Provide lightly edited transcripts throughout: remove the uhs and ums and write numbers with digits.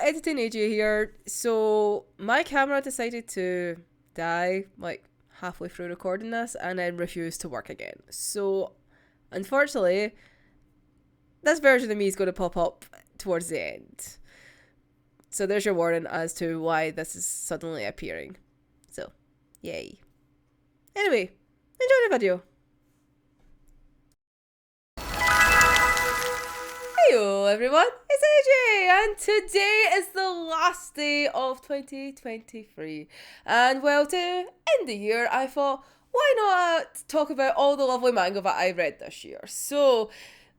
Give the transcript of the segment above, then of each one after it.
editing AJ here. So my camera decided to die like halfway through recording this and then refused to work again. So unfortunately, this version of me is going to pop up towards the end. So there's your warning as to why this is suddenly appearing. So, yay. Anyway, enjoy the video. Hello everyone, it's AJ and today is the last day of 2023 and well, to end the year I thought why not talk about all the lovely manga that I read this year. So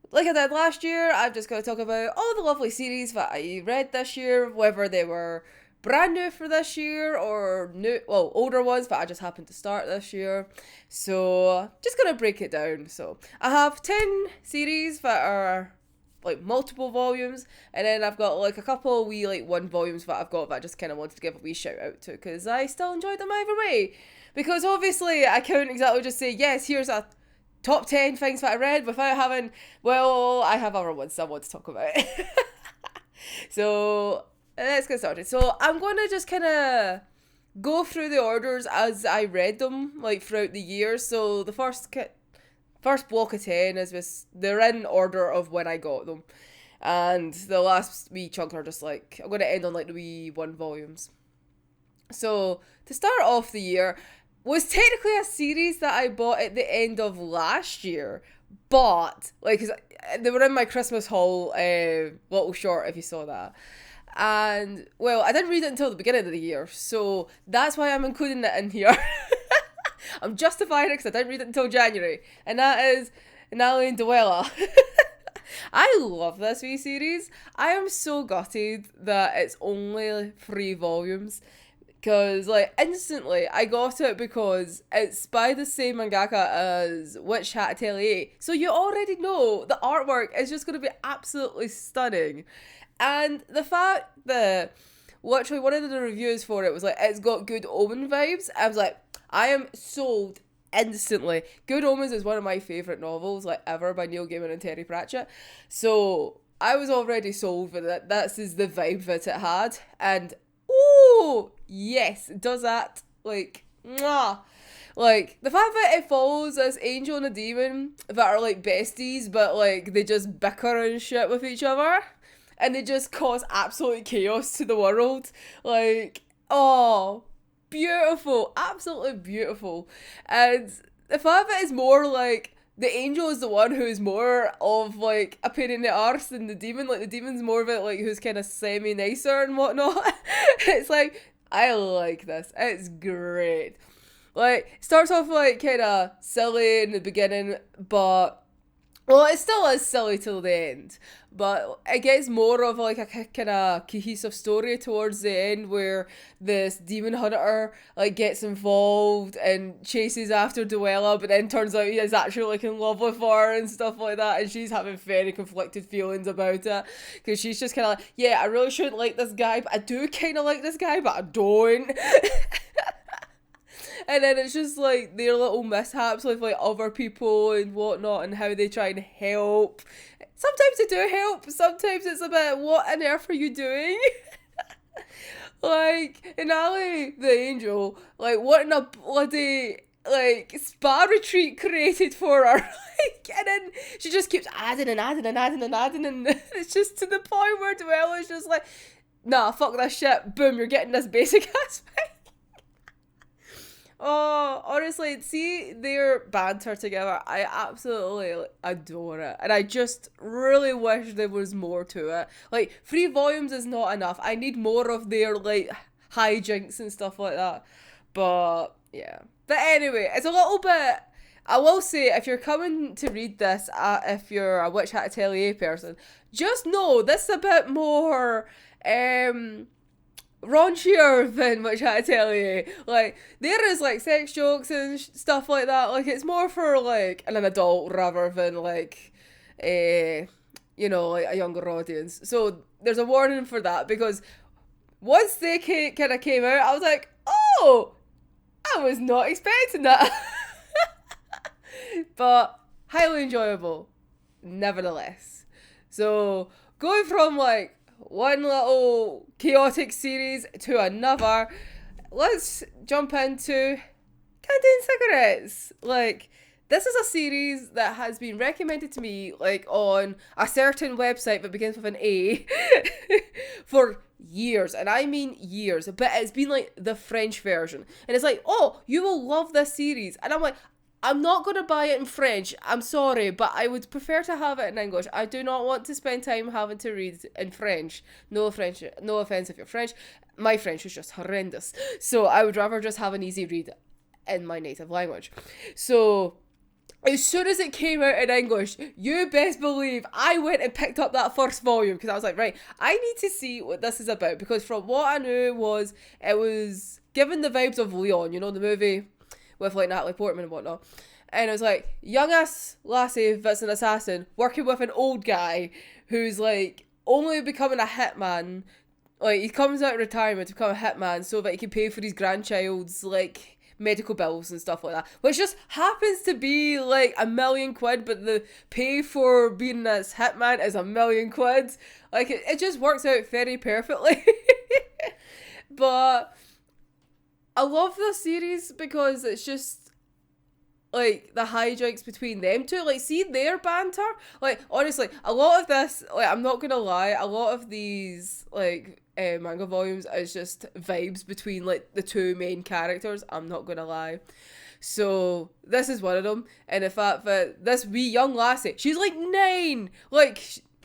like I did last year, I'm just going to talk about all the lovely series that I read this year, whether they were brand new for this year or new, well, older ones that I just happened to start this year. So just going to break it down. So I have 10 series that are like multiple volumes, and then I've got like a couple wee like one volumes that I've got that I just kind of wanted to give a wee shout out to because I still enjoyed them either way. Because obviously I can't exactly just say, yes, here's a top 10 things that I read without having, well, I have other ones I want to talk about. So let's get started. So I'm going to just kind of go through the orders as I read them like throughout the year. So the first block of 10 is just, they're in order of when I got them. And the last wee chunk are just like, I'm going to end on like the wee one volumes. So to start off the year was technically a series that I bought at the end of last year. But, like, 'cause they were in my Christmas haul, little short if you saw that. And, well, I didn't read it until the beginning of the year. So that's why I'm including it in here. I'm justifying it because I didn't read it until January. And that is Nali and Duella. I love this wee series. I am so gutted that it's only 3 volumes. Because, like, instantly I got it because it's by the same mangaka as Witch Hat Atelier. So you already know the artwork is just going to be absolutely stunning. And the fact that literally one of the reviews for it was like, it's got Good Omen vibes. I was like, I am sold instantly. Good Omens is one of my favourite novels, like, ever by Neil Gaiman and Terry Pratchett. So I was already sold with it. This is the vibe that it had. And, ooh, yes, it does that. Like, mwah. Like, the fact that it follows this angel and a demon that are, like, besties, but, like, they just bicker and shit with each other. And they just cause absolute chaos to the world. Like, oh, beautiful. Absolutely beautiful. And the fact that it's more, like, the angel is the one who's more of, like, a pain in the arse than the demon. Like, the demon's more of it, like, who's kind of semi-nicer and whatnot. It's like, I like this. It's great. Like, it starts off, like, kind of silly in the beginning, but... well, it still is silly till the end, but it gets more of like a kind of cohesive story towards the end where this demon hunter like gets involved and chases after Duella, but then turns out he is actually like in love with her and stuff like that, and she's having very conflicted feelings about it because she's just kind of like, yeah, I really shouldn't like this guy, but I do kind of like this guy, but I don't. And then it's just like their little mishaps with like other people and whatnot and how they try and help. Sometimes they do help, sometimes it's a bit, what on earth are you doing? Like, in Ali the Angel, like, what in a bloody, like, spa retreat created for her. Like, and then she just keeps adding and adding and adding and adding, and it's just to the point where Duella's just like, nah, fuck this shit, boom, you're getting this basic ass thing. Oh, honestly, see their banter together, I absolutely adore it. And I just really wish there was more to it. Like, 3 volumes is not enough. I need more of their, like, hijinks and stuff like that. But, yeah. But anyway, it's a little bit... I will say, if you're coming to read this, if you're a Witch Hat Atelier person, just know this is a bit more... raunchier than Witch Hat Atelier. Like, there is like sex jokes and stuff like that. Like, it's more for like an adult rather than like you know, like a younger audience. So there's a warning for that, because once they kind of came out, I was like, oh, I was not expecting that. But highly enjoyable nevertheless. So going from like one little chaotic series to another. Let's jump into Canteen Cigarettes. Like, this is a series that has been recommended to me, like, on a certain website that begins with an A for years, and I mean years, but it's been, like, the French version. And it's like, oh, you will love this series. And I'm like, I'm not going to buy it in French. I'm sorry, but I would prefer to have it in English. I do not want to spend time having to read in French. No offense if you're French. My French is just horrendous. So I would rather just have an easy read in my native language. So as soon as it came out in English, you best believe I went and picked up that first volume because I was like, right, I need to see what this is about, because from what I knew was it was given the vibes of Leon, you know, the movie with like Natalie Portman and whatnot. And it was like, young ass lassie that's an assassin working with an old guy who's like only becoming a hitman. Like, he comes out of retirement to become a hitman so that he can pay for his grandchild's like medical bills and stuff like that, which just happens to be like £1,000,000, but the pay for being this hitman is £1,000,000. Like, it just works out very perfectly. But I love this series because it's just like the hijinks between them two, like, see their banter. Like, honestly, a lot of this, like, I'm not gonna lie, a lot of these like manga volumes is just vibes between like the two main characters. I'm not gonna lie. So this is one of them, and the fact that this wee young lassie, she's like 9, like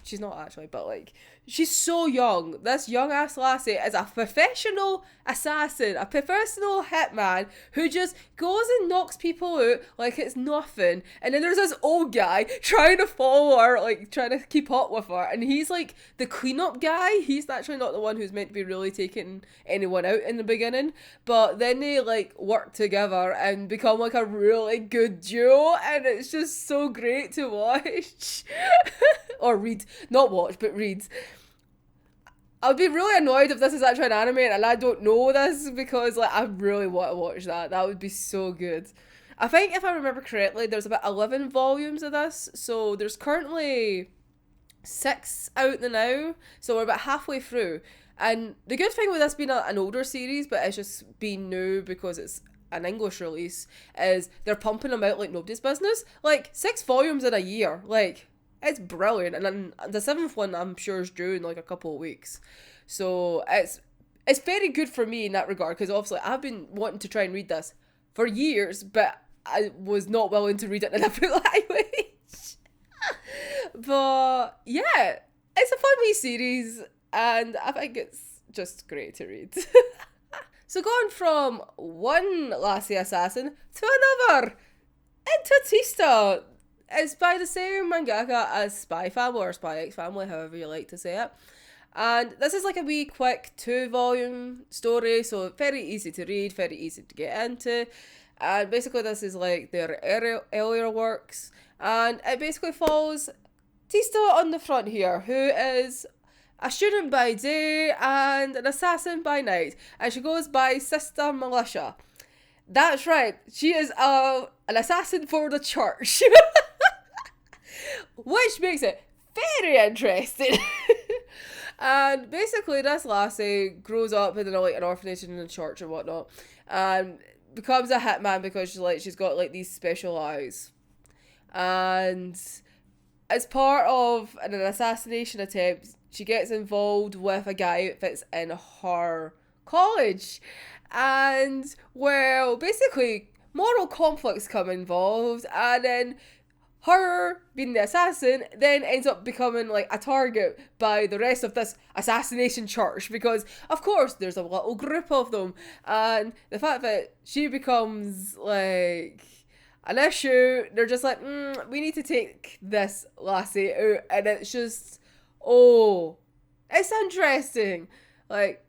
she's not actually, but like she's so young. This young ass lassie is a professional assassin, a professional hitman who just goes and knocks people out like it's nothing. And then there's this old guy trying to follow her, like trying to keep up with her. And he's like the cleanup guy. He's actually not the one who's meant to be really taking anyone out in the beginning. But then they like work together and become like a really good duo. And it's just so great to watch. Or read. Not watch, but read. I'll be really annoyed if this is actually an anime and I don't know this, because like I really want to watch that. That would be so good. I think if I remember correctly, there's about 11 volumes of this. So there's currently 6 out now. So we're about halfway through. And the good thing with this being an older series, but it's just been new because it's an English release, is they're pumping them out like nobody's business. Like 6 volumes in a year. Like, it's brilliant. And then the 7th one I'm sure is due in like a couple of weeks. So it's very good for me in that regard, because obviously I've been wanting to try and read this for years, but I was not willing to read it in a different language. But yeah, it's a fun wee series and I think it's just great to read. So going from one lassie assassin to another, into Tista. It's by the same mangaka as Spy Family, or Spy X Family, however you like to say it. And this is like a wee quick 2-volume story, so very easy to read, very easy to get into. And basically this is like their earlier works. And it basically follows Tista on the front here, who is a student by day and an assassin by night. And she goes by Sister Militia. That's right, she is an assassin for the church. Which makes it very interesting. And basically this lassie grows up in like an orphanage and a church and whatnot, and becomes a hitman because she's got like these special eyes. And as part of an assassination attempt, she gets involved with a guy that's in her college. And, well, basically moral conflicts come involved, and then her being the assassin then ends up becoming like a target by the rest of this assassination church, because of course there's a little group of them, and the fact that she becomes like an issue, they're just like, we need to take this lassie out. And it's just, oh, it's interesting. Like,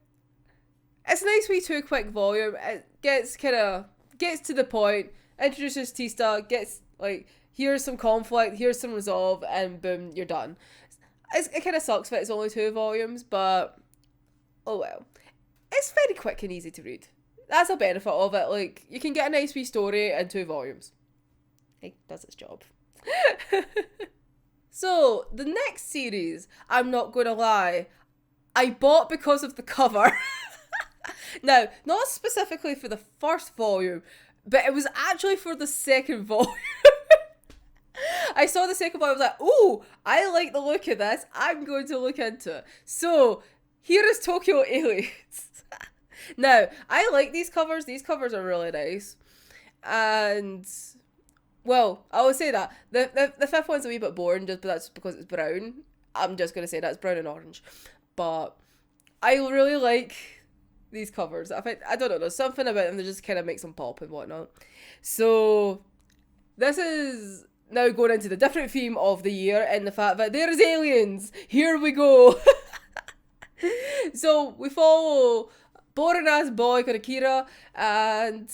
it's a nice wee 2 quick volume. It gets to the point, introduces Tista, gets like, here's some conflict, here's some resolve, and boom, you're done. It kind of sucks that it's only 2 volumes, but oh well. It's very quick and easy to read. That's a benefit of it. Like, you can get a nice wee story in 2 volumes. It does its job. So, the next series, I'm not going to lie, I bought because of the cover. Now, not specifically for the first volume, but it was actually for the second volume. I saw the second volume, I was like, ooh, I like the look of this. I'm going to look into it. So, here is Tokyo Aliens. Now, I like these covers. These covers are really nice. And, well, I will say that. The fifth one's a wee bit boring, just but that's because it's brown. I'm just going to say that's brown and orange. But I really like these covers. I don't know, there's something about them that just kind of makes them pop and whatnot. So this is now going into the different theme of the year and the fact that there's aliens. Here we go. So we follow boring ass boy called Akira, and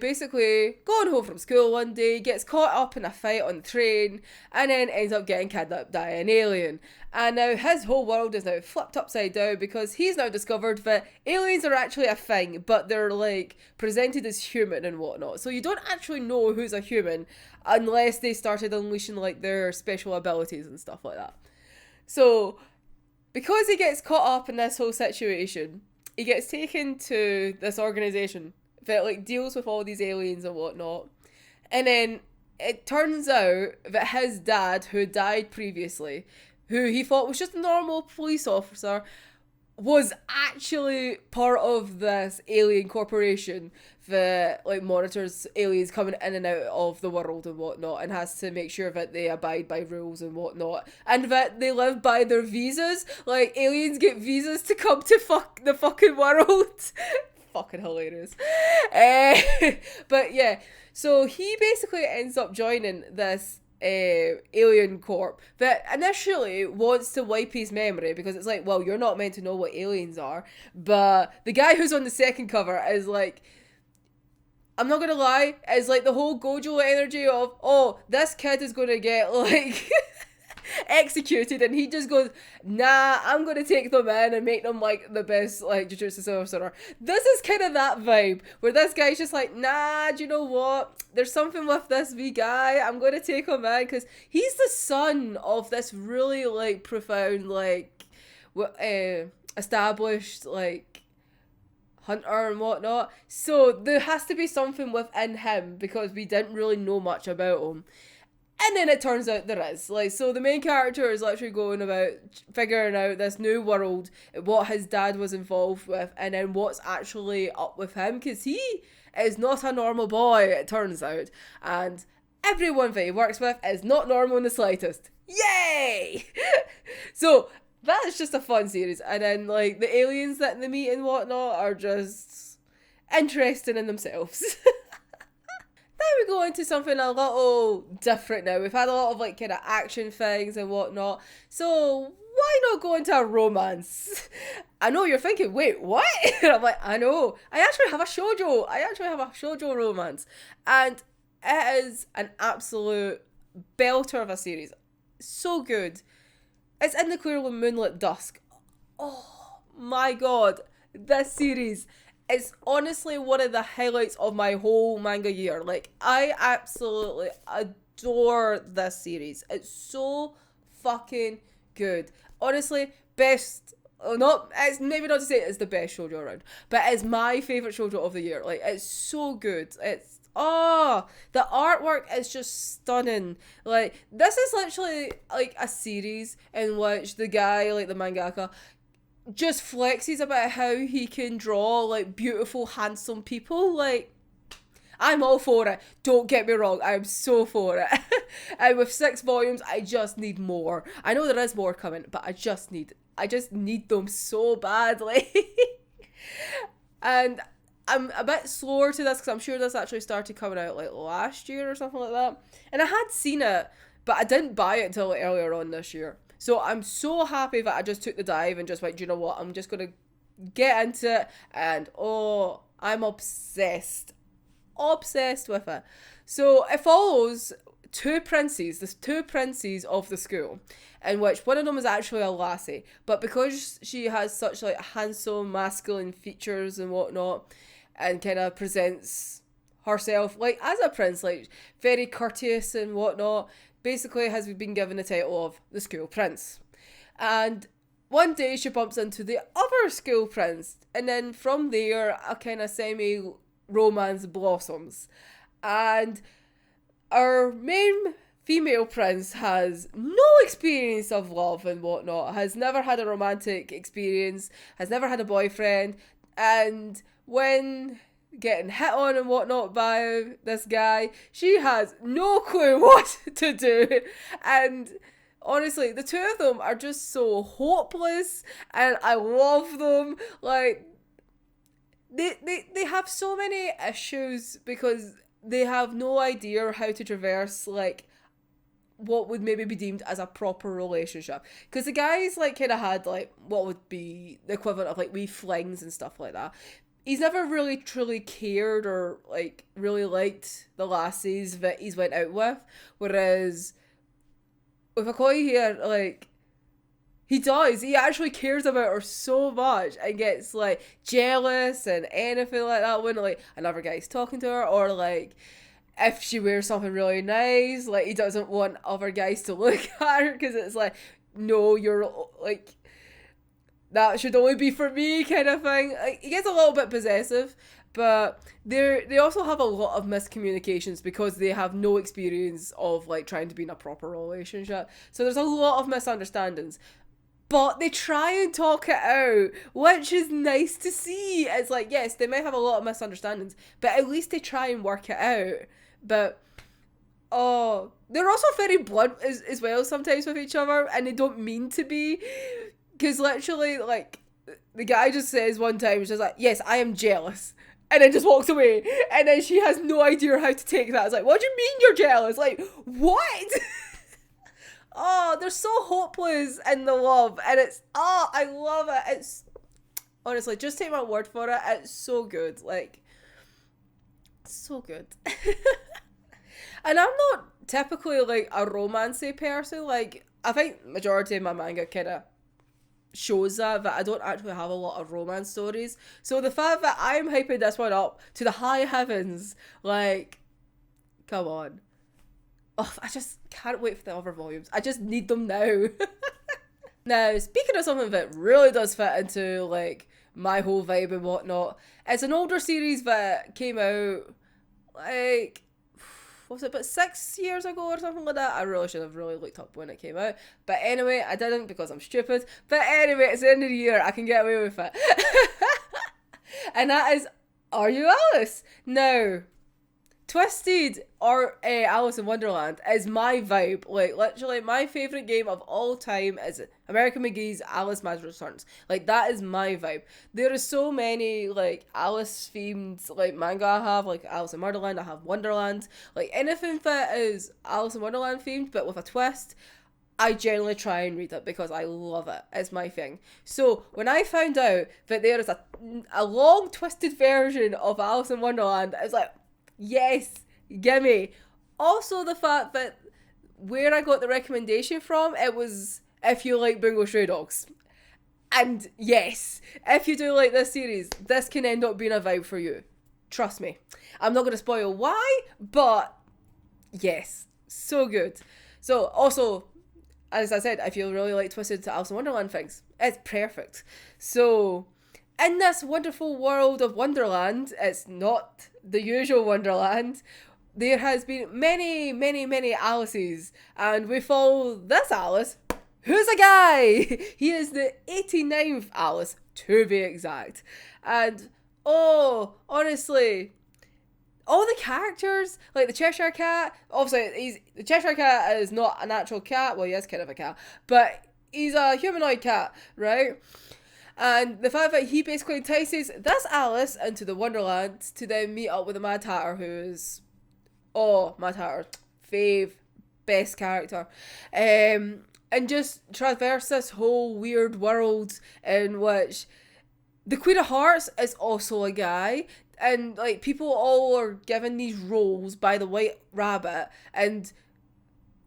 basically going home from school one day, gets caught up in a fight on the train, and then ends up getting kidnapped by an alien. And now his whole world is now flipped upside down because he's now discovered that aliens are actually a thing, but they're like presented as human and whatnot. So you don't actually know who's a human unless they started unleashing like their special abilities and stuff like that. So because he gets caught up in this whole situation, he gets taken to this organization that like deals with all these aliens and whatnot. And then it turns out that his dad, who died previously, who he thought was just a normal police officer, was actually part of this alien corporation that like monitors aliens coming in and out of the world and whatnot, and has to make sure that they abide by rules and whatnot, and that they live by their visas. Like, aliens get visas to come to fuck the fucking world. Fucking hilarious. But yeah, so he basically ends up joining this alien corp that initially wants to wipe his memory because it's like, well, you're not meant to know what aliens are. But the guy who's on the second cover is like, I'm not gonna lie, it's like the whole Gojo energy of, oh, this kid is gonna get like executed, and he just goes, nah, I'm gonna take them in and make them like the best like Jujutsu sorcerer. This is kind of that vibe where this guy's just like, nah, do you know what, there's something with this wee guy, I'm gonna take him in because he's the son of this really like profound like established like hunter and whatnot. So there has to be something within him because we didn't really know much about him. And then it turns out there is. Like, so the main character is literally going about figuring out this new world, what his dad was involved with, and then what's actually up with him, because he is not a normal boy, it turns out. And everyone that he works with is not normal in the slightest. Yay! So that is just a fun series. And then, like, the aliens that they meet and whatnot are just interesting in themselves. Now we go into something a little different now. We've had a lot of like kind of action things and whatnot. So why not go into a romance? I know you're thinking, wait, what? And I'm like, I know. I actually have a shoujo romance. And it is an absolute belter of a series. So good. It's in the clear moonlit dusk. Oh my god. This series is honestly one of the highlights of my whole manga year. Like, I absolutely adore this series. It's so fucking good. Honestly, best. It's maybe not to say it's the best shoujo around, but it's my favourite shoujo of the year. Like, it's so good. It's the artwork is just stunning. Like, this is literally like a series in which the guy, like the mangaka, just flexes about how he can draw like beautiful, handsome people. Like, I'm all for it. Don't get me wrong, I'm so for it. And with 6 volumes, I just need more. I know there is more coming, but I just need them so badly. And I'm a bit slower to this because I'm sure this actually started coming out like last year or something like that. And I had seen it, but I didn't buy it until like, earlier on this year. So I'm so happy that I just took the dive and just went, do you know what, I'm just going to get into it. And I'm obsessed with it. So it follows the two princes of the school, in which one of them is actually a lassie, but because she has such like handsome masculine features and whatnot, and kind of presents herself like as a prince, like very courteous and whatnot, basically has been given the title of the school prince. And one day she bumps into the other school prince, and then from there a kind of semi-romance blossoms. And our main female prince has no experience of love and whatnot, has never had a romantic experience, has never had a boyfriend, and when getting hit on and whatnot by this guy, she has no clue what to do. And honestly, the two of them are just so hopeless, and I love them. Like, they have so many issues because they have no idea how to traverse, like, what would maybe be deemed as a proper relationship. Because the guys, like, kind of had, like, what would be the equivalent of, like, wee flings and stuff like that. He's never really truly cared or, like, really liked the lassies that he's went out with. Whereas with Okoye here, like, he does. He actually cares about her so much and gets, like, jealous and anything like that when, like, another guy's talking to her, or, like, if she wears something really nice, like, he doesn't want other guys to look at her because it's like, no, you're, like, that should only be for me kind of thing. Like, he gets a little bit possessive, but they also have a lot of miscommunications because they have no experience of, like, trying to be in a proper relationship. So there's a lot of misunderstandings. But they try and talk it out, which is nice to see. It's like, yes, they may have a lot of misunderstandings, but at least they try and work it out. But, oh, they're also very blunt as well sometimes with each other, and they don't mean to be. Because literally, like, the guy just says one time, he's just like, yes, I am jealous. And then just walks away. And then she has no idea how to take that. It's like, what do you mean you're jealous? Like, what? Oh, they're so hopeless in the love. And it's, oh, I love it. It's, honestly, just take my word for it. It's so good. Like, so good. And I'm not typically, like, a romancy person. Like, I think majority of my manga kind of shows that I don't actually have a lot of romance stories. So the fact that I'm hyping this one up to the high heavens, like, come on. Oh, I just can't wait for the other volumes. I just need them now. Now, speaking of something that really does fit into, like, my whole vibe and whatnot, it's an older series that came out, like, what was it, about 6 years ago or something like that? I really should have really looked up when it came out. But anyway, I didn't because I'm stupid. But anyway, it's the end of the year. I can get away with it. And that is Are You Alice? Now, Twisted or Alice in Wonderland is my vibe. Like, literally, my favourite game of all time is American McGee's Alice Madness Returns. Like, that is my vibe. There are so many, like, Alice-themed, like, manga I have. Like, Alice in Wonderland, I have Wonderland. Like, anything that is Alice in Wonderland themed, but with a twist, I generally try and read it because I love it. It's my thing. So, when I found out that there is a long, twisted version of Alice in Wonderland, I was like, yes, gimme. Also, the fact that where I got the recommendation from, it was if you like Bungo Stray Dogs. And yes, if you do like this series, this can end up being a vibe for you. Trust me. I'm not going to spoil why, but yes, so good. So, also, as I said, if you really like Twisted Alice in Wonderland things, it's perfect. So, in this wonderful world of Wonderland, it's not the usual Wonderland. There has been many, many, many Alices, and we follow this Alice, who's a guy. He is the 89th Alice, to be exact. And, oh, honestly, all the characters, like the Cheshire Cat, obviously, the Cheshire Cat is not a natural cat. Well, he is kind of a cat, but he's a humanoid cat, right? And the fact that he basically entices this Alice into the Wonderland to then meet up with the Mad Hatter, who is, Mad Hatter, fave, best character. And just traverse this whole weird world in which the Queen of Hearts is also a guy. And, like, people all are given these roles by the White Rabbit, and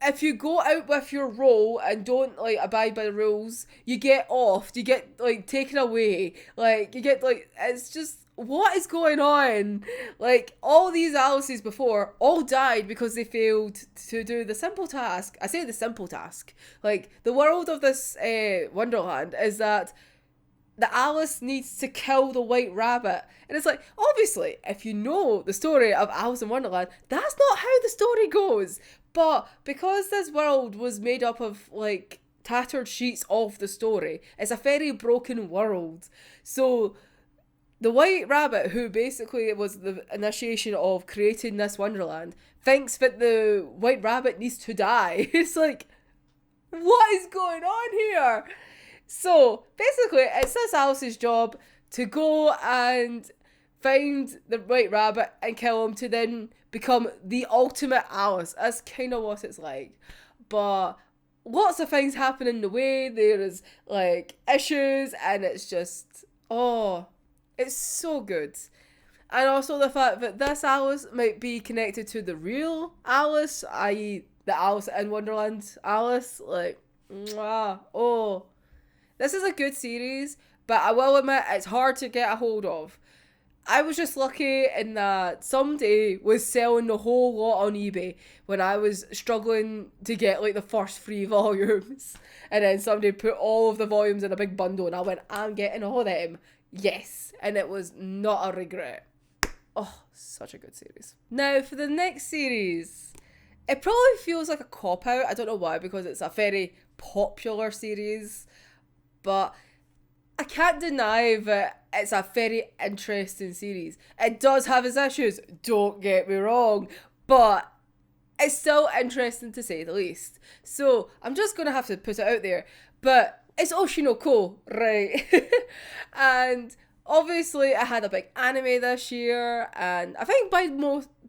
if you go out with your role and don't, like, abide by the rules, you get offed, you get, like, taken away, like, you get, like, it's just what is going on? Like, all these Alices before all died because they failed to do the simple task. I say the simple task. Like, the world of this Wonderland is that the Alice needs to kill the White Rabbit. And it's like, obviously, if you know the story of Alice in Wonderland, that's not how the story goes. But because this world was made up of, like, tattered sheets of the story, it's a very broken world. So the White Rabbit, who basically was the initiation of creating this Wonderland, thinks that the White Rabbit needs to die. It's like, what is going on here? So basically, it's this Alice's job to go and find the White Rabbit and kill him to then become the ultimate Alice. That's kind of what it's like. But lots of things happen in the way. There is, like, issues, and it's just, oh, it's so good. And also the fact that this Alice might be connected to the real Alice, i.e. the Alice in Wonderland Alice. Like, mwah, oh. This is a good series, but I will admit it's hard to get a hold of. I was just lucky in that somebody was selling the whole lot on eBay when I was struggling to get, like, the first 3 volumes. And then somebody put all of the volumes in a big bundle, and I went, I'm getting all of them. Yes. And it was not a regret. Oh, such a good series. Now, for the next series, it probably feels like a cop-out. I don't know why, because it's a very popular series. But I can't deny that it's a very interesting series. It does have its issues, don't get me wrong, but it's still interesting to say the least. So I'm just going to have to put it out there. But it's Oshinoko, right? And obviously I had a big anime this year, and I think by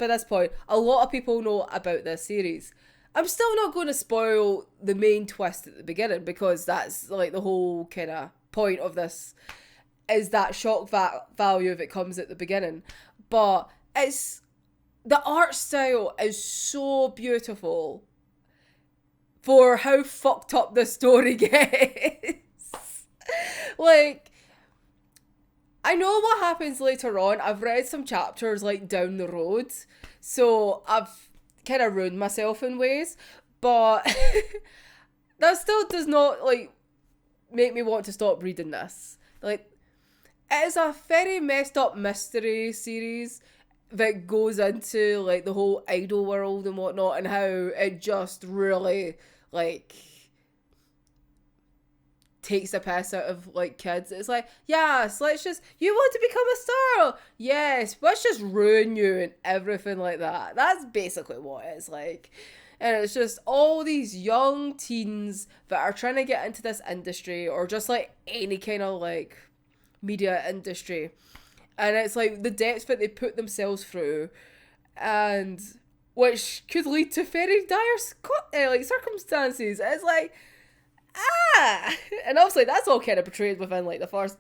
this point, a lot of people know about this series. I'm still not going to spoil the main twist at the beginning, because that's, like, the whole kind of point of this, is that shock value if it comes at the beginning. But the art style is so beautiful for how fucked up the story gets. Like, I know what happens later on. I've read some chapters, like, down the road, so I've kind of ruined myself in ways, but that still does not, like, make me want to stop reading this. Like, it is a very messed up mystery series that goes into, like, the whole idol world and whatnot, and how it just really, like, takes the piss out of, like, kids. It's like, yes, you want to become a star? Yes, let's just ruin you and everything like that. That's basically what it's like. And it's just all these young teens that are trying to get into this industry, or just, like, any kind of, like, media industry. And it's like the depths that they put themselves through, and which could lead to very dire circumstances. It's like, and obviously that's all kind of portrayed within, like, the first,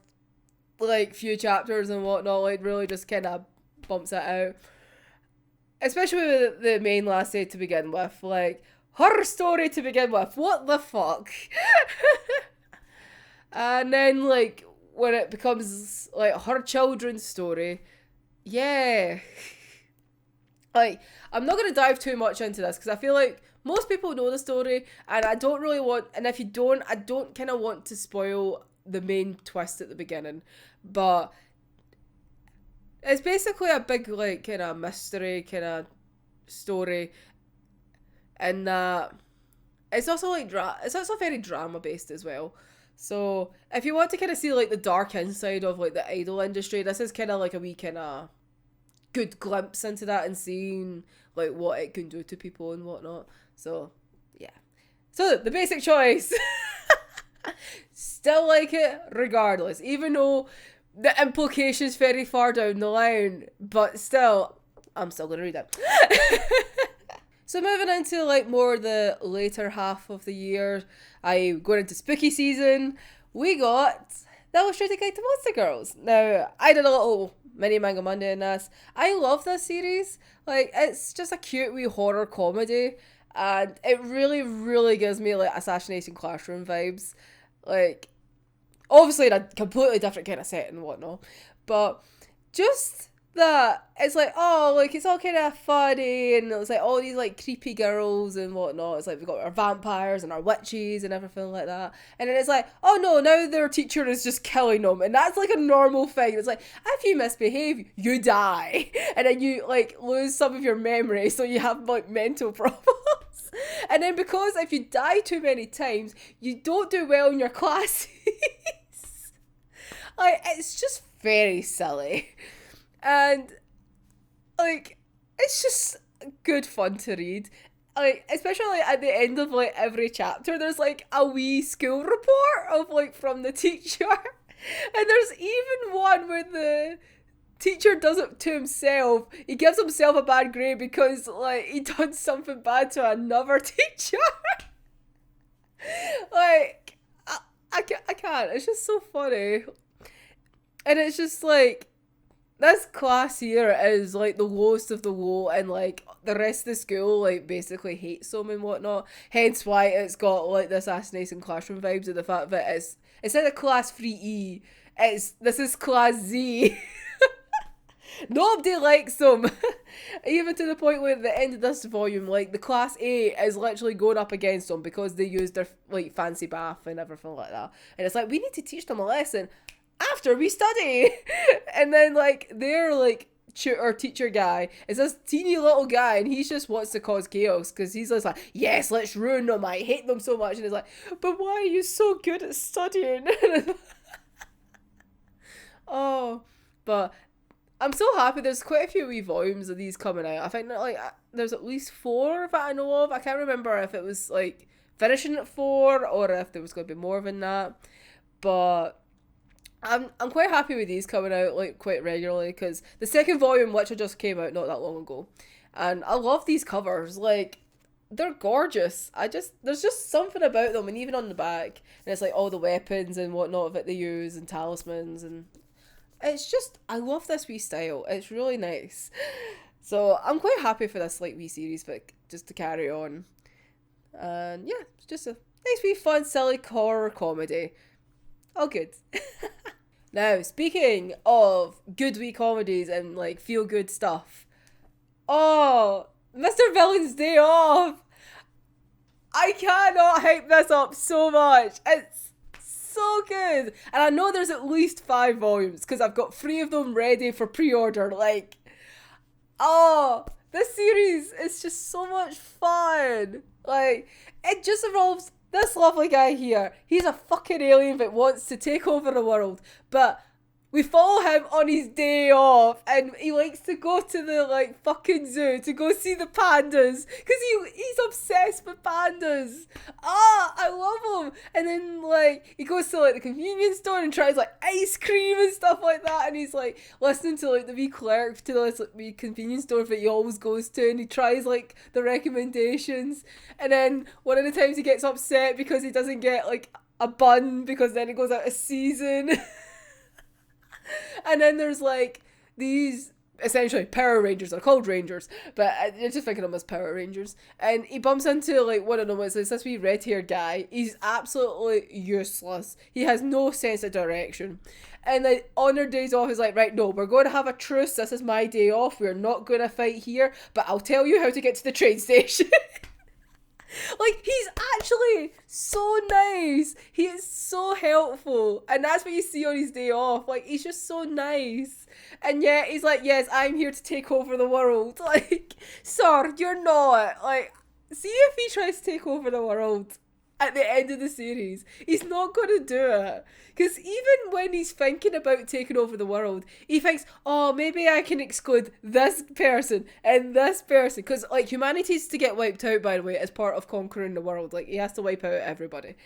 like, few chapters and whatnot. Like, really just kind of bumps it out, especially with the main lassie to begin with. Like, her story to begin with, what the fuck? And then, like, when it becomes, like, her children's story, yeah. Like, I'm not going to dive too much into this, because I feel like most people know the story, and I don't really want, and if you don't, I don't kind of want to spoil the main twist at the beginning. But it's basically a big, like, kind of mystery kind of story, and it's also, like, it's also very drama based as well. So if you want to kind of see, like, the dark inside of, like, the idol industry, this is kind of like a wee kind of good glimpse into that, and seeing, like, what it can do to people and whatnot. So yeah, so the basic choice. Still like it regardless, even though the implication's very far down the line, but still, I'm still gonna read it. So moving into, like, more the later half of the year, going into spooky season, we got The Illustrated Guide to Monster Girls. Now, I did a little mini Manga Monday in this. I love this series. Like, it's just a cute wee horror comedy, and it really, really gives me, like, Assassination Classroom vibes. Like, obviously in a completely different kind of setting and whatnot, but just that it's like, oh, like it's all kind of funny, and it's like all these like creepy girls and whatnot. It's like we've got our vampires and our witches and everything like that, and then it's like, oh no, now their teacher is just killing them, and that's like a normal thing. It's like if you misbehave, you die, and then you like lose some of your memory, so you have like mental problems. And then because if you die too many times, you don't do well in your classes. Like it's just very silly. And like it's just good fun to read. Like especially like, at the end of like every chapter there's like a wee school report of like from the teacher. And there's even one where the teacher does it to himself. He gives himself a bad grade because like he done something bad to another teacher. Like I can't. It's just so funny. And it's just like this class here is like the lowest of the low, and like the rest of the school like basically hates them and whatnot. Hence why it's got like this assassination classroom vibes, and the fact that it's instead of class 3E, this is class Z. Nobody likes them. Even to the point where at the end of this volume, like the class A is literally going up against them because they use their like fancy bath and everything like that. And it's like, we need to teach them a lesson after we study. And then like their like tutor teacher guy is this teeny little guy, and he just wants to cause chaos because he's just like, yes, let's ruin them, I hate them so much. And it's like, but why are you so good at studying? Oh, but I'm so happy. There's quite a few wee volumes of these coming out. I think that like there's at least 4 that I know of. I can't remember if it was like finishing at 4 or if there was going to be more than that. But I'm quite happy with these coming out like quite regularly, because the second volume literally just came out not that long ago, and I love these covers. Like they're gorgeous. There's just something about them, and even on the back, and it's like all the weapons and whatnot that they use and talismans, and it's just, I love this wee style. It's really nice. So I'm quite happy for this like wee series, but just to carry on. And yeah, it's just a nice wee fun, silly horror comedy. All good. Now, speaking of good wee comedies and like feel good stuff. Oh, Mr. Villain's Day Off. I cannot hype this up so much. It's so good. And I know there's at least 5 volumes because I've got 3 of them ready for pre-order. Like, oh, this series is just so much fun. Like, it just involves this lovely guy here. He's a fucking alien that wants to take over the world, but we follow him on his day off, and he likes to go to the like fucking zoo to go see the pandas because he's obsessed with pandas. Ah, I love him. And then like he goes to like the convenience store and tries like ice cream and stuff like that, and he's like listening to like the wee clerk to this like, wee convenience store that he always goes to, and he tries like the recommendations. And then one of the times he gets upset because he doesn't get like a bun because then it goes out of season. And then there's like these essentially Power Rangers. They're called Rangers, but I'm just thinking of them as Power Rangers. And he bumps into like one of them. It's this wee red haired guy. He's absolutely useless. He has no sense of direction. And then on their days off, he's like, right, no, we're going to have a truce. This is my day off. We're not going to fight here, but I'll tell you how to get to the train station. Like, he's actually so nice. He is so helpful. And that's what you see on his day off. Like, he's just so nice. And yet, he's like, yes, I'm here to take over the world. Like, sir, you're not. Like, see if he tries to take over the world at the end of the series. He's not going to do it. Because even when he's thinking about taking over the world, he thinks, oh, maybe I can exclude this person and this person. Because, like, humanity's to get wiped out, by the way, as part of conquering the world. Like, he has to wipe out everybody.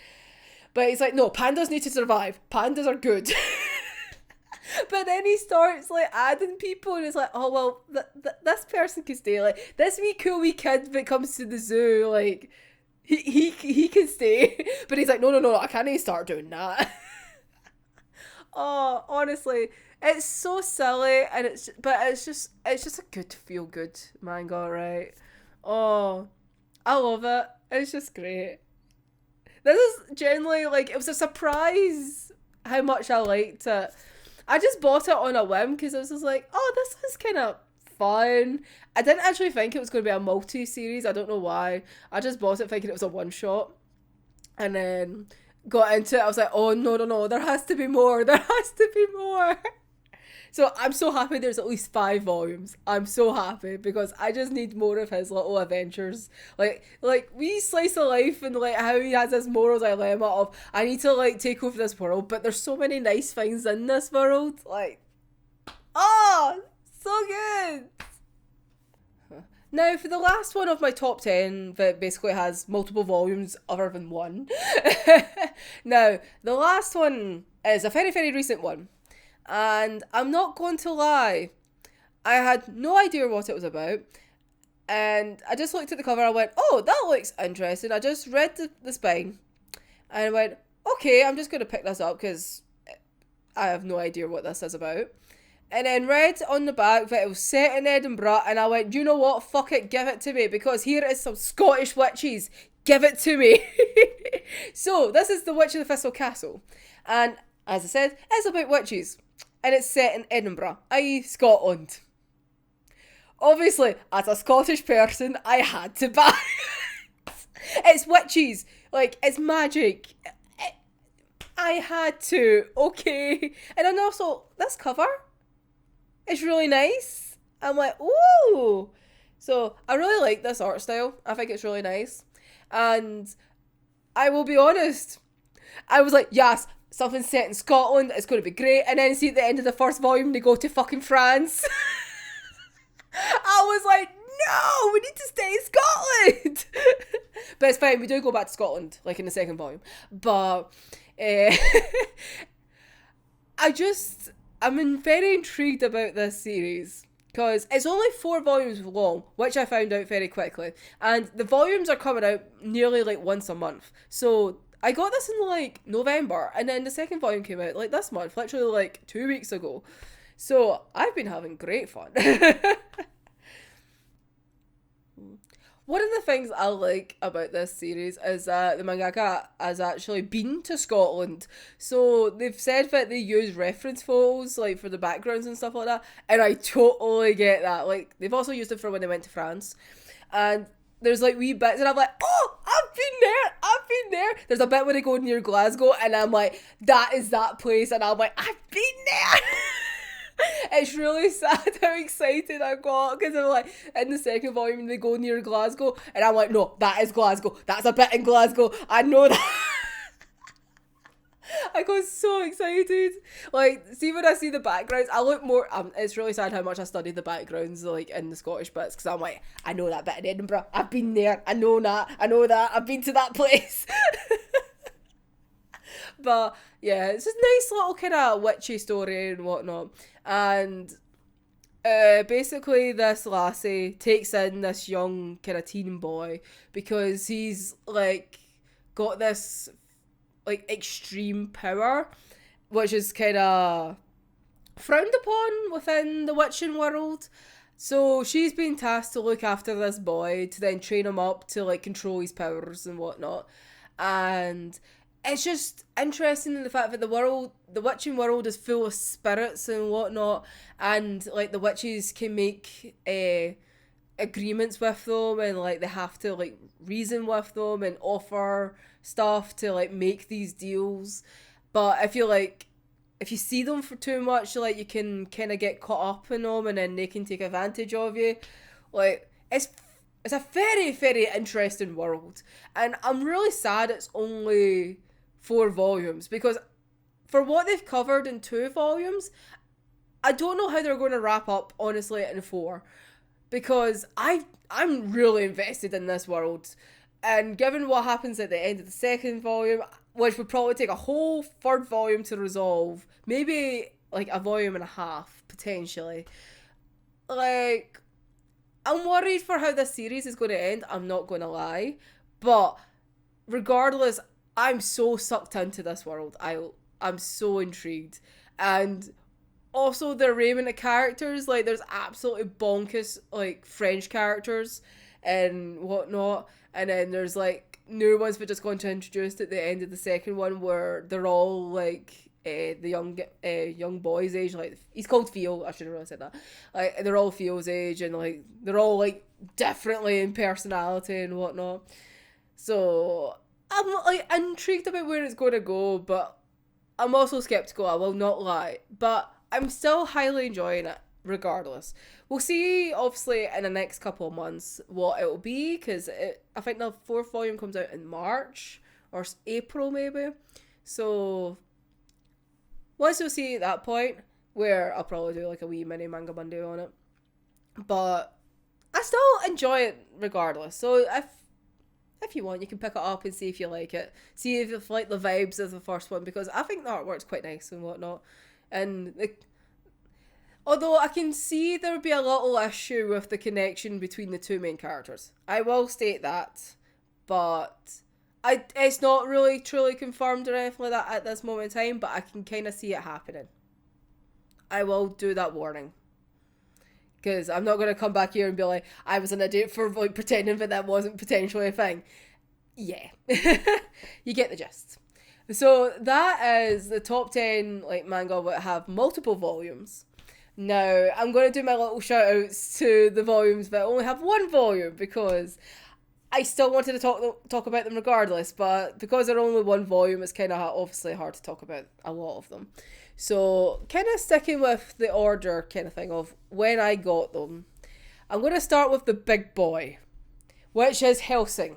But he's like, no, pandas need to survive. Pandas are good. But then he starts, like, adding people, and it's like, oh, well, this person can stay. Like, this wee cool wee kid that comes to the zoo, like, he can stay. But he's like, no, I can't even start doing that. Oh, honestly, it's so silly, and it's just a good feel good manga, right? Oh, I love it. It's just great. This is generally like, it was a surprise how much I liked it. I just bought it on a whim because I was just like, oh, this is kind of fun. I didn't actually think it was going to be a multi-series. I don't know why. I just bought it thinking it was a one-shot. And then got into it. I was like, oh, no, no, no. There has to be more. There has to be more. So I'm so happy there's at least 5 volumes. I'm so happy because I just need more of his little adventures. Like we slice of life and like how he has this moral dilemma of I need to like take over this world, but there's so many nice things in this world. Like, oh, so good. Now, for the last one of my top 10 that basically has multiple volumes other than one. Now, the last one is a very, very recent one. And I'm not going to lie, I had no idea what it was about. And I just looked at the cover, I went, oh, that looks interesting. I just read the spine. And I went, okay, I'm just going to pick this up because I have no idea what this is about. And then read on the back that it was set in Edinburgh, and I went, you know what, fuck it, give it to me, because here is some Scottish witches, give it to me. So, this is The Witch of the Thistle Castle, and as I said, it's about witches, and it's set in Edinburgh, i.e. Scotland. Obviously, as a Scottish person, I had to buy it. It's witches, like, it's magic. I had to, okay. And then also, this cover, it's really nice. I'm like, ooh. So I really like this art style. I think it's really nice. And I will be honest, I was like, yes, something set in Scotland, it's going to be great. And then see at the end of the first volume, they go to fucking France. I was like, no, we need to stay in Scotland. But it's fine, we do go back to Scotland, like in the second volume. But I'm very intrigued about this series because it's only 4 volumes long, which I found out very quickly. And the volumes are coming out nearly like once a month. So I got this in like November, and then the second volume came out like this month, literally like 2 weeks ago. So I've been having great fun. One of the things I like about this series is that the mangaka has actually been to Scotland. So they've said that they use reference photos like for the backgrounds and stuff like that. And I totally get that. Like they've also used it for when they went to France. And there's like wee bits and I'm like, oh, I've been there. There's a bit where they go near Glasgow and I'm like, that is that place. And I'm like, I've been there. It's really sad how excited I got because I'm like in the second volume they go near Glasgow and I'm like, no, that is Glasgow, that's a bit in Glasgow, I know that. I got so excited. Like, see when I see the backgrounds, I look more it's really sad how much I studied the backgrounds like in the Scottish bits because I'm like, I know that bit in Edinburgh, I've been there, I know that, I've been to that place. But yeah, it's a nice little kind of witchy story and whatnot. And basically this lassie takes in this young kind of teen boy because he's like got this like extreme power, which is kind of frowned upon within the witching world. So she's been tasked to look after this boy to then train him up to like control his powers and whatnot. And it's just interesting in the fact that the witching world is full of spirits and whatnot, and like the witches can make agreements with them, and like they have to like reason with them and offer stuff to like make these deals. But I feel like if you see them for too much, like you can kind of get caught up in them, and then they can take advantage of you. Like it's a very, very interesting world, and I'm really sad it's only 4 volumes because for what they've covered in 2 volumes, I don't know how they're going to wrap up, honestly, in 4 because I'm really invested in this world, and given what happens at the end of the second volume, which would probably take a whole 3rd volume to resolve, maybe like a volume and a half potentially, like I'm worried for how this series is going to end, I'm not going to lie, but regardless, I'm so sucked into this world. I'm so intrigued. And also the arraignment of characters, like there's absolutely bonkers like French characters and whatnot. And then there's like new ones that just going to introduce at the end of the second one where they're all like the young boy's age. Like, he's called Theo. I should have really said that. Like, they're all Theo's age, and like they're all like differently in personality and whatnot. So I'm like intrigued about where it's going to go, but I'm also skeptical. I will not lie, but I'm still highly enjoying it regardless. We'll see, obviously, in the next couple of months what it'll be, because I think the 4th volume comes out in March or April maybe. So once we'll see at that point, where I'll probably do like a wee mini Manga Monday on it. But I still enjoy it regardless. So if you want, you can pick it up and see if you like it. See if you like the vibes of the first one, because I think the artwork's quite nice and whatnot. And although I can see there would be a little issue with the connection between the two main characters. I will state that. But it's not really truly confirmed or anything like that at this moment in time, but I can kind of see it happening. I will do that warning. Because I'm not going to come back here and be like, I was an idiot for like pretending that wasn't potentially a thing. Yeah. You get the gist. So that is the top 10 like manga that have multiple volumes. Now, I'm going to do my little shout outs to the volumes that only have one volume, because I still wanted to talk about them regardless, but because they're only one volume, it's kind of obviously hard to talk about a lot of them. So, kind of sticking with the order kind of thing of when I got them, I'm going to start with the big boy, which is Hellsing.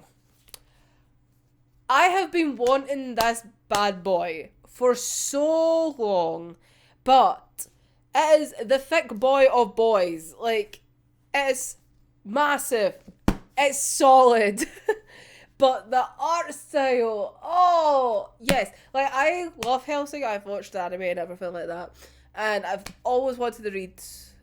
I have been wanting this bad boy for so long, but it is the thick boy of boys. Like, it's massive. It's solid. But the art style, oh, yes. Like, I love Hellsing. I've watched the anime and everything like that. And I've always wanted to read,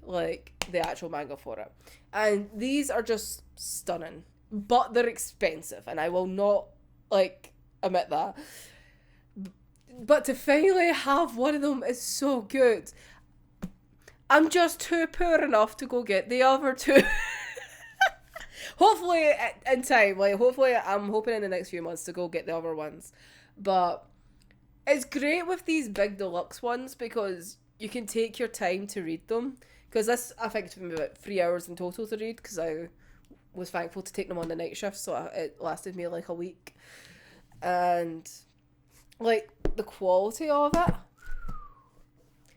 like, the actual manga for it. And these are just stunning. But they're expensive. And I will not, like, admit that. But to finally have one of them is so good. I'm just too poor enough to go get the other two. Hopefully in time, like hopefully I'm hoping in the next few months to go get the other ones. But it's great with these big deluxe ones because you can take your time to read them. Because this, I think, took me about 3 hours in total to read, because I was thankful to take them on the night shift, so it lasted me like a week. And like the quality of it.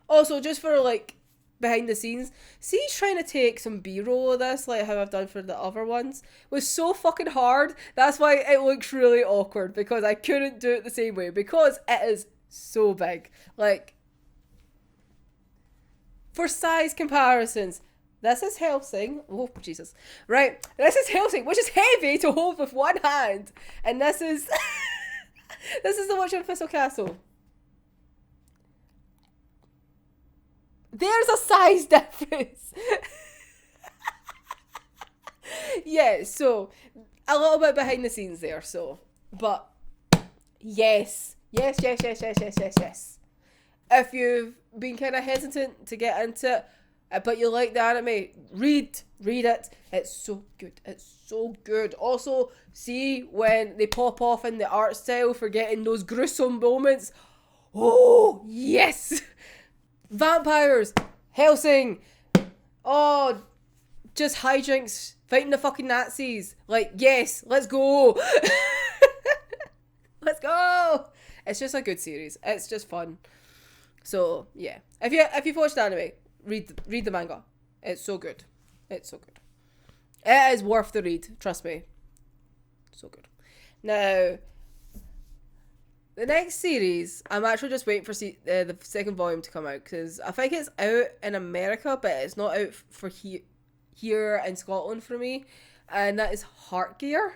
Also, just for like behind the scenes, see trying to take some B-roll of this, like how I've done for the other ones, was so fucking hard. That's why it looks really awkward, because I couldn't do it the same way, because it is so big. Like, for size comparisons, this is Hellsing. Oh, Jesus. Right, this is Hellsing, which is heavy to hold with one hand. And this is... this is the Witch in Thistle Castle. There's a size difference. Yeah, so a little bit behind the scenes there, so. But yes. Yes. If you've been kind of hesitant to get into it, but you like the anime, read it. It's so good. It's so good. Also, see when they pop off in the art style for getting those gruesome moments. Oh, yes. Vampires, Hellsing, oh, just hijinks, fighting the fucking Nazis. Like, yes, let's go. Let's go. It's just a good series. It's just fun. So yeah, if you've watched the anime, read the manga. It's so good. It's so good. It is worth the read. Trust me. So good. Now, the next series, I'm actually just waiting for the second volume to come out, because I think it's out in America, but it's not out for here in Scotland for me, and that is Heartgear.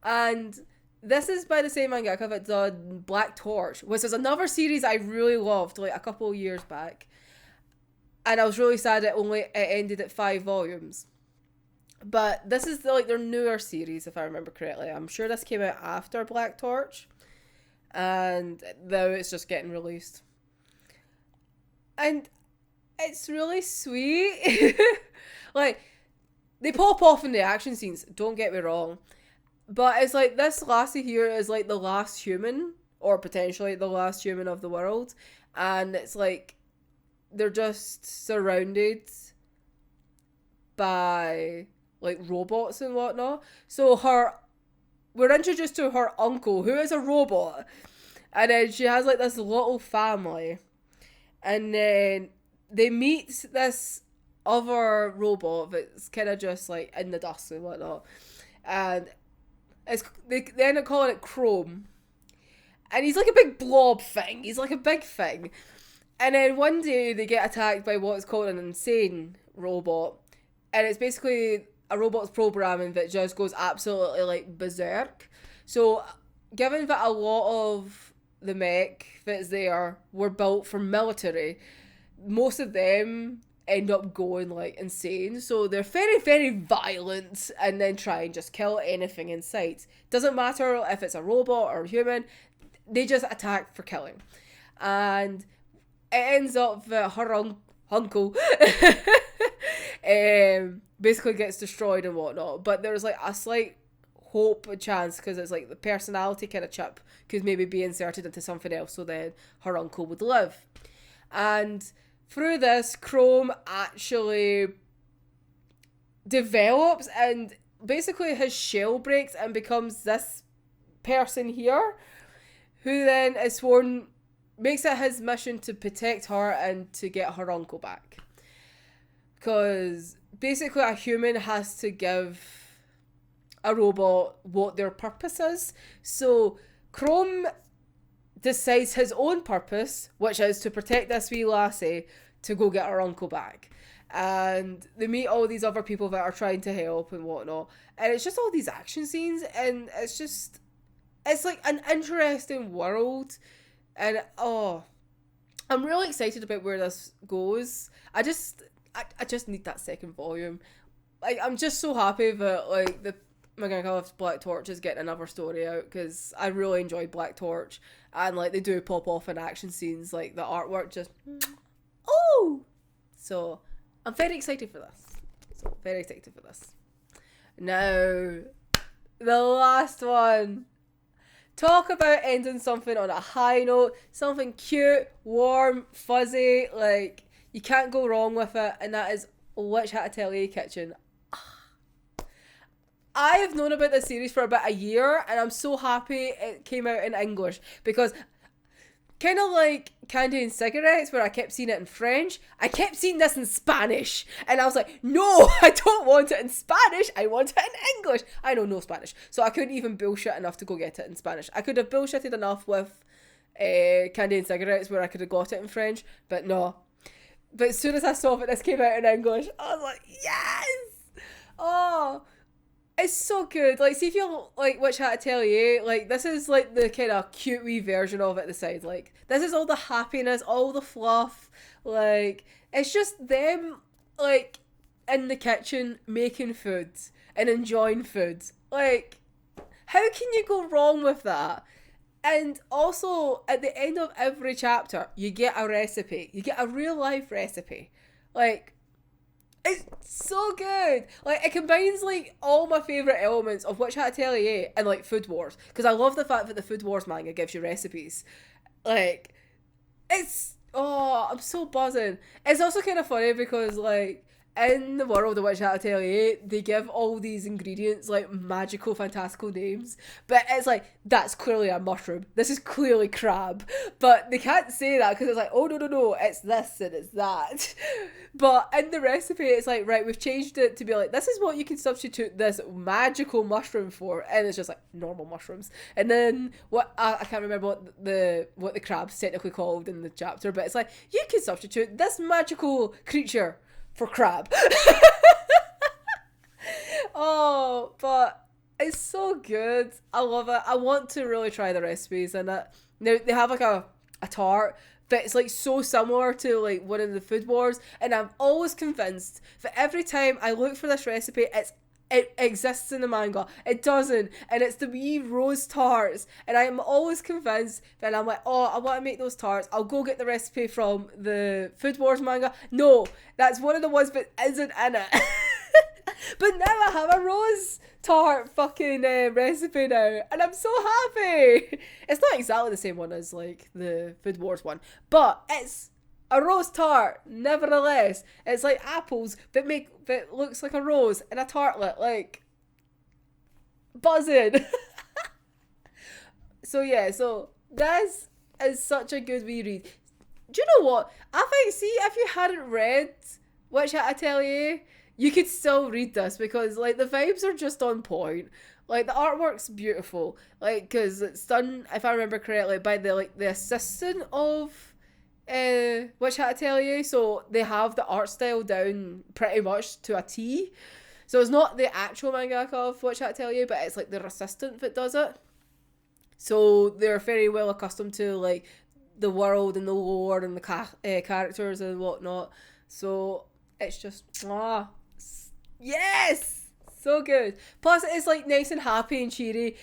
And this is by the same mangaka that done Black Torch, which is another series I really loved, like a couple of years back. And I was really sad it ended at 5 volumes. But this is their newer series, if I remember correctly. I'm sure this came out after Black Torch. And now it's just getting released. And it's really sweet. Like, they pop off in the action scenes, don't get me wrong. But it's like, this lassie here is like the last human, or potentially the last human of the world. and it's like they're just surrounded by like robots and whatnot. So we're introduced to her uncle, who is a robot, and then she has like this little family, and then they meet this other robot that's kind of just like in the dust and whatnot, and they end up calling it Chrome, and he's like a big blob thing. He's like a big thing, and then one day they get attacked by what's called an insane robot, and it's basically a robot's programming that just goes absolutely like berserk. So, given that a lot of the mech that's there were built for military, most of them end up going like insane. So they're very, very violent and then try and just kill anything in sight. Doesn't matter if it's a robot or human, they just attack for killing. And it ends up that her uncle basically gets destroyed and whatnot. But there's like a slight hope, a chance, because it's like the personality kind of chip could maybe be inserted into something else, so then her uncle would live. And through this, Chrome actually develops, and basically his shell breaks and becomes this person here, who then is sworn, makes it his mission to protect her and to get her uncle back. Because basically a human has to give a robot what their purpose is. So Chrome decides his own purpose, which is to protect this wee lassie to go get her uncle back. And they meet all these other people that are trying to help and whatnot. And it's just all these action scenes, and it's like an interesting world. And I'm really excited about where this goes. I just need that second volume. Like, I'm just so happy that like the Manga Black Torch is getting another story out, because I really enjoyed Black Torch, and like they do pop off in action scenes, like the artwork just so I'm very excited for this. Now, the last one. Talk about ending something on a high note, something cute, warm, fuzzy, like you can't go wrong with it, and that is Witch Hat Atelier Kitchen. I have known about this series for about a year, and I'm so happy it came out in English, because kind of like Candy and Cigarettes, where I kept seeing it in French, I kept seeing this in Spanish, and I was like, no, I don't want it in Spanish, I want it in English. I know no Spanish, so I couldn't even bullshit enough to go get it in Spanish. I could have bullshitted enough with Candy and Cigarettes, where I could have got it in French, but no. But as soon as I saw that this came out in English, I was like, yes! Oh, it's so good. Like, see if you like Witch Hat Atelier, like, this is like the kind of cute wee version of it, the side. Like, this is all the happiness, all the fluff. Like, it's just them, like, in the kitchen making food and enjoying food. Like, how can you go wrong with that? And also, at the end of every chapter, you get a recipe. You get a real life recipe. Like, it's so good. Like, it combines like all my favourite elements of Witch Hat Atelier and like Food Wars, because I love the fact that the Food Wars manga gives you recipes. Like, I'm so buzzing. It's also kind of funny because like in the world of Witch Hat Atelier, they give all these ingredients like magical, fantastical names, but it's like, that's clearly a mushroom, this is clearly crab, but they can't say that because it's like, oh no, it's this and it's that. But in the recipe, it's like, right, we've changed it to be like, this is what you can substitute this magical mushroom for, and it's just like normal mushrooms. And then what I can't remember what the crab's technically called in the chapter, but it's like, you can substitute this magical creature for crab. Oh, but it's so good. I love it. I want to really try the recipes in it. Now, they have like a tart that's like so similar to like one of the Food Wars, and I'm always convinced that every time I look for this recipe, it exists in the manga. It doesn't, and it's the wee rose tarts, and I'm always convinced that I'm like, oh, I want to make those tarts, I'll go get the recipe from the Food Wars manga. No, that's one of the ones that isn't in it. But now I have a rose tart fucking recipe now, and I'm so happy. It's not exactly the same one as like the Food Wars one, but it's a rose tart nevertheless. It's like apples that looks like a rose and a tartlet, like buzzing. So yeah, so this is such a good wee read. Do you know what? I think, see, if you hadn't read Witch Hat Atelier, you could still read this because, like, the vibes are just on point. Like, the artwork's beautiful. Like, because it's done, if I remember correctly, by the assistant of Witch Hat Atelier. So they have the art style down pretty much to a T. So it's not the actual mangaka of Witch Hat Atelier, but it's, like, their assistant that does it. So they're very well accustomed to, like, the world and the lore and the characters and whatnot. So it's just, yes! So good. Plus, it's, like, nice and happy and cheery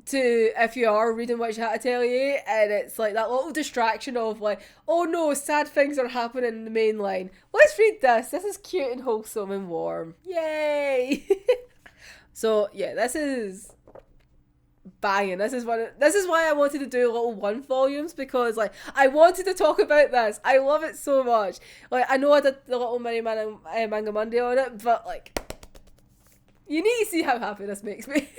to, if you are reading Witch Hat Atelier, and it's, like, that little distraction of, like, oh no, sad things are happening in the main line. Let's read this. This is cute and wholesome and warm. Yay! So, yeah, this is banging. This is why I wanted to do little 1 volumes, because like I wanted to talk about this. I love it so much. Like, I know I did the little mini Manga Monday on it, but like, you need to see how happy this makes me.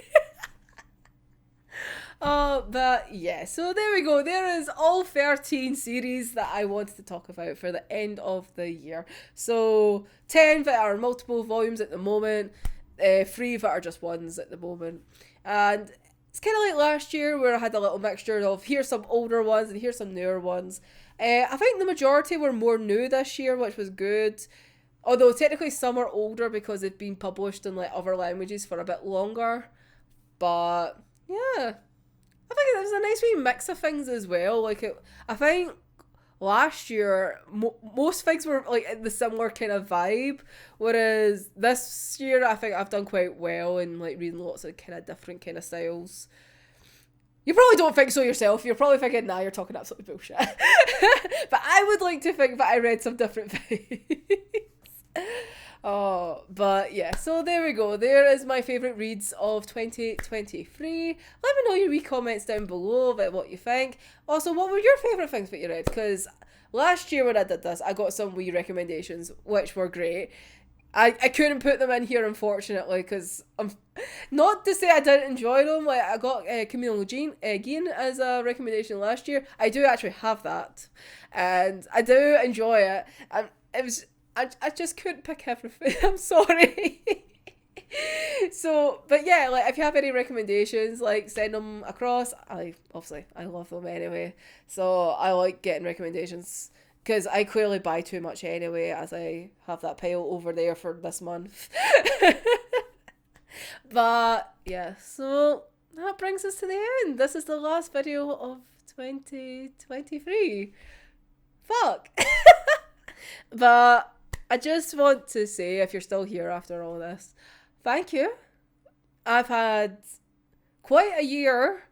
But yeah, so there we go. There is all 13 series that I wanted to talk about for the end of the year. So 10 that are multiple volumes at the moment, 3 that are just ones at the moment, and it's kind of like last year where I had a little mixture of here's some older ones and here's some newer ones. I think the majority were more new this year, which was good. Although technically some are older because they've been published in like other languages for a bit longer. But yeah, I think it was a nice wee mix of things as well. Like I think last year most things were like in the similar kind of vibe, whereas this year I think I've done quite well in like reading lots of kind of different kind of styles. You probably don't think so yourself. You're probably thinking, nah, you're talking absolute bullshit. But I would like to think that I read some different things. Oh, but yeah, so there we go. There is my favourite reads of 2023. Let me know your wee comments down below about what you think. Also, what were your favourite things that you read? Because last year when I did this, I got some wee recommendations, which were great. I couldn't put them in here, unfortunately, because not to say I didn't enjoy them. Like, I got Camille Lejeune as a recommendation last year. I do actually have that, and I do enjoy it. And it was... I just couldn't pick everything. I'm sorry. So, but yeah, like if you have any recommendations, like send them across. I love them anyway. So I like getting recommendations because I clearly buy too much anyway, as I have that pile over there for this month. But yeah, so that brings us to the end. This is the last video of 2023. Fuck. But I just want to say, if you're still here after all this, thank you. I've had quite a year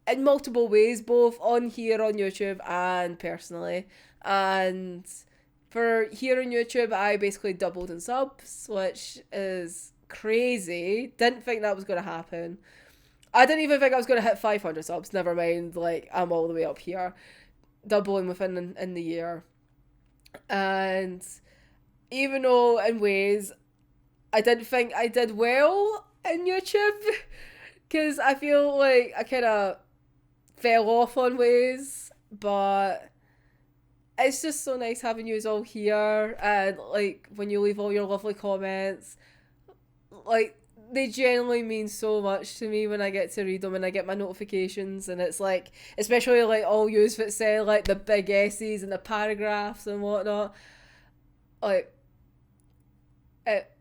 in multiple ways, both on here on YouTube and personally. And for here on YouTube, I basically doubled in subs, which is crazy. Didn't think that was going to happen. I didn't even think I was going to hit 500 subs. Never mind, like, I'm all the way up here. Doubling within in the year. And even though in ways I didn't think I did well in YouTube, because I feel like I kind of fell off on ways, but it's just so nice having you all here, and like when you leave all your lovely comments, like they genuinely mean so much to me when I get to read them and I get my notifications, and it's like, especially like all yous that say like the big essays and the paragraphs and whatnot, like it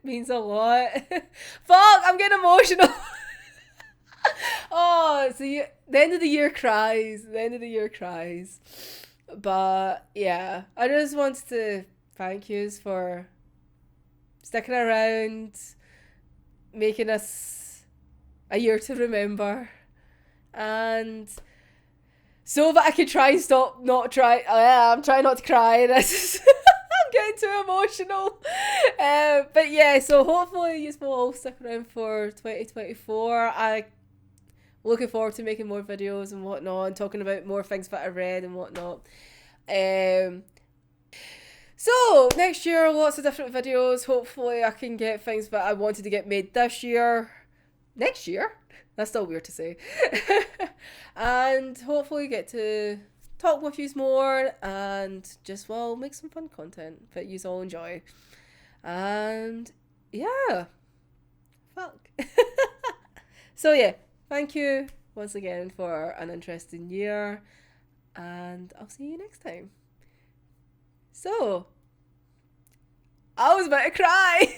means a lot. Fuck, I'm getting emotional. Oh, so the end of the year cries. The end of the year cries. But yeah, I just wanted to thank yous for sticking around, making us a year to remember, and so that I can try and I'm trying not to cry. I'm I'm getting too emotional. But yeah, so hopefully you will all stick around for 2024. I looking forward to making more videos and whatnot, and talking about more things that I read and whatnot. So next year, lots of different videos. Hopefully I can get things that I wanted to get made this year. Next year? That's still weird to say. And hopefully get to talk with you more and just, well, make some fun content that you all enjoy. And yeah. Fuck. So yeah, thank you once again for an interesting year. And I'll see you next time. So, I was about to cry.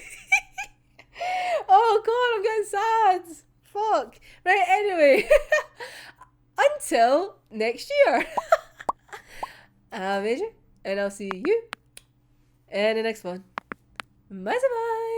Oh god, I'm getting sad. Fuck. Right, anyway. Until next year. I'm Adrian, and I'll see you in the next one. Bye bye.